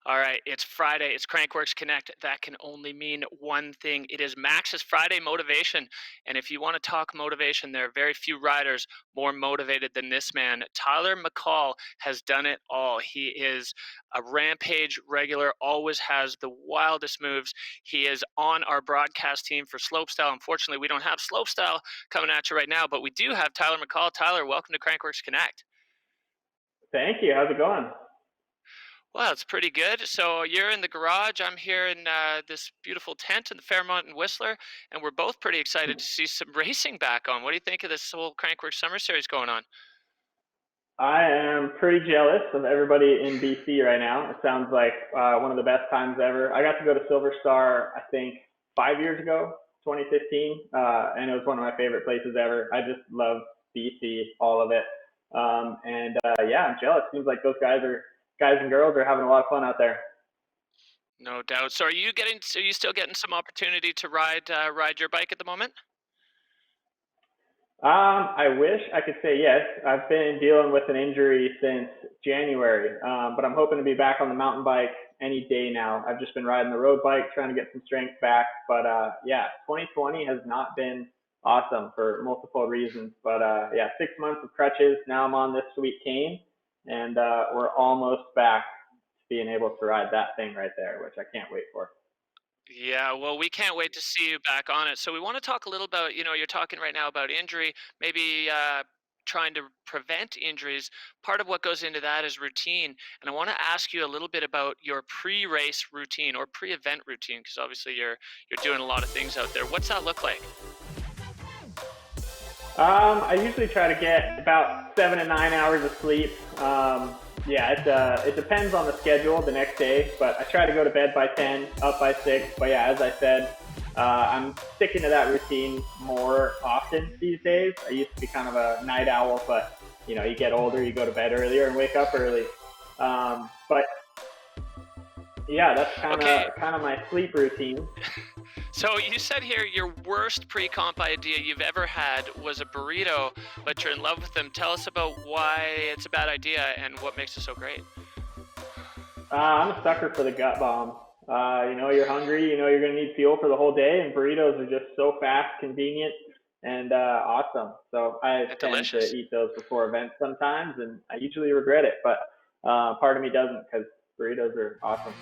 All right, it's Friday. It's Crankworx Connect. That can only mean one thing. It is Maxxis Friday motivation. And if you want to talk motivation, there are very few riders more motivated than this man. Tyler McCaul has done it all. He is a rampage regular, always has the wildest moves. He is on our broadcast team for Slopestyle. Unfortunately, we don't have Slopestyle coming at you right now, but we do have Tyler McCaul. Tyler, welcome to Crankworx Connect. Thank you. How's it going? Well, it's pretty good. So you're in the garage. I'm here in this beautiful tent in the Fairmont and Whistler, and we're both pretty excited to see some racing back on. What do you think of this whole Crankworx Summer Series going on? I am pretty jealous of everybody in BC right now. It sounds like one of the best times ever. I got to go to Silver Star, I think, 5 years ago, 2015, and it was one of my favorite places ever. I just love BC, all of it. Yeah, I'm jealous. Seems like those guys and girls are having a lot of fun out there. No doubt. So are you still getting some opportunity to ride your bike at the moment? I wish I could say yes. I've been dealing with an injury since January, but I'm hoping to be back on the mountain bike any day now. I've just been riding the road bike, trying to get some strength back. But yeah, 2020 has not been awesome for multiple reasons. But yeah, 6 months of crutches. Now I'm on this sweet cane, and we're almost back to being able to ride that thing right there, which I can't wait for. Yeah, well, we can't wait to see you back on it. So we want to talk a little about, you're talking right now about injury, maybe trying to prevent injuries. Part of what goes into that is routine. And I want to ask you a little bit about your pre-race routine or pre-event routine, because obviously you're doing a lot of things out there. What's that look like? I usually try to get about 7 to 9 hours of sleep. Yeah, it depends on the schedule the next day, but I try to go to bed by 10, up by 6. But yeah, as I said, I'm sticking to that routine more often these days. I used to be kind of a night owl, but you get older, you go to bed earlier and wake up early. But yeah, that's kind Okay, of kind of my sleep routine. so you said here your worst pre-comp idea you've ever had was a burrito, but you're in love with them. Tell us about why it's a bad idea and what makes it so great. I'm a sucker for the gut bomb. You're hungry. You know you're gonna need fuel for the whole day, and burritos are just so fast, convenient, and awesome. So I And tend to delicious. eat those before events sometimes, and I usually regret it, but part of me doesn't because burritos are awesome.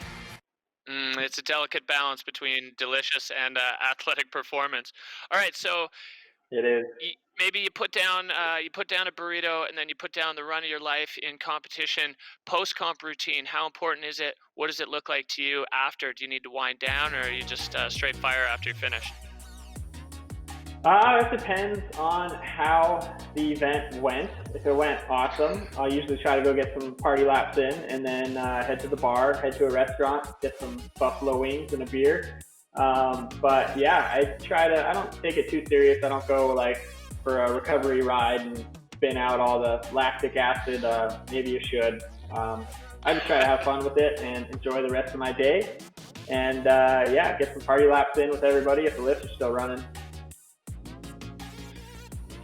It's a delicate balance between delicious and athletic performance. All right, so It is. maybe you put down a burrito, and then you put down the run of your life in competition. Post comp routine. How important is it? What does it look like to you after? Do you need to wind down, or are you just straight fire after you finish? It depends on how the event went. If it went awesome, I'll usually try to go get some party laps in and then head to the bar, head to a restaurant, get some buffalo wings and a beer. But yeah, I don't take it too serious. I don't go like for a recovery ride and spin out all the lactic acid. Maybe you should. I just try to have fun with it and enjoy the rest of my day. And yeah, get some party laps in with everybody if the lifts are still running.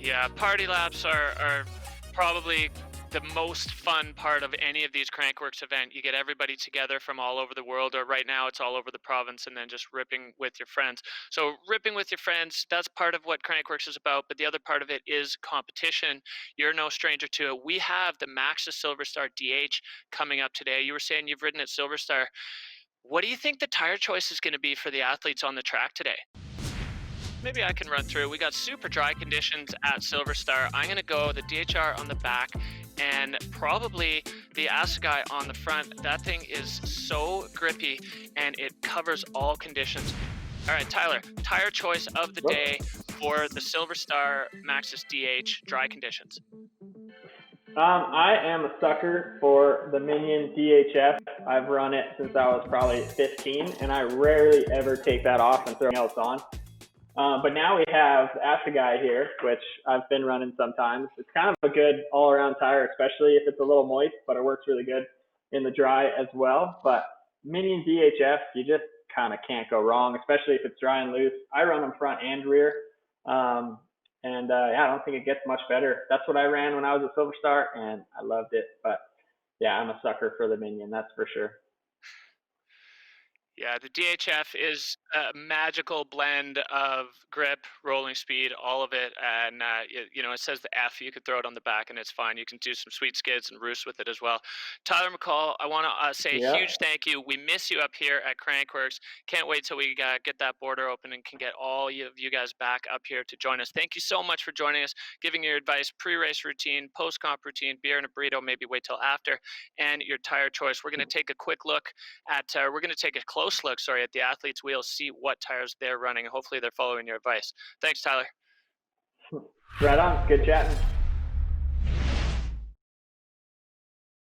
Yeah, party laps are probably the most fun part of any of these Crankworks event. You get everybody together from all over the world, or right now it's all over the province, and then just ripping with your friends. So ripping with your friends, that's part of what Crankworks is about. But the other part of it is competition. You're no stranger to it. We have the Maxxis Silver Star DH coming up today. You were saying you've ridden at Silver Star. What do you think the tire choice is going to be for the athletes on the track today? Maybe I can run through. We got super dry conditions at Silver Star. I'm going to go the DHR on the back and probably the Assegai on the front. That thing is so grippy and it covers all conditions. All right, Tyler, tire choice of the Whoop. day for the Silver Star Maxxis DH dry conditions. I am a sucker for the Minion DHF. I've run it since I was probably 15, and I rarely ever take that off and throw anything else on. But now we have Assegai here, which I've been running sometimes. It's kind of a good all-around tire, especially if it's a little moist, but it works really good in the dry as well. But Minion DHF, you just kind of can't go wrong, especially if it's dry and loose. I run them front and rear. Um, and yeah, I don't think it gets much better. That's what I ran when I was at Silver Star, and I loved it. But yeah, I'm a sucker for the Minion, that's for sure. Yeah, the DHF is a magical blend of grip, rolling speed, all of it, and it says the F. You could throw it on the back, and it's fine. You can do some sweet skids and roost with it as well. Tyler McCaul, I want to say a huge Yep. thank you. We miss you up here at Crankworx. Can't wait till we get that border open and can get all of you guys back up here to join us. Thank you so much for joining us, giving your advice, pre-race routine, post-comp routine, beer and a burrito. Maybe wait till after, and your tire choice. We're going to take a quick look we're going to take a close look, sorry, at the athletes' wheels, see what tires they're running. Hopefully, they're following your advice. Thanks, Tyler. Right on. Good chatting.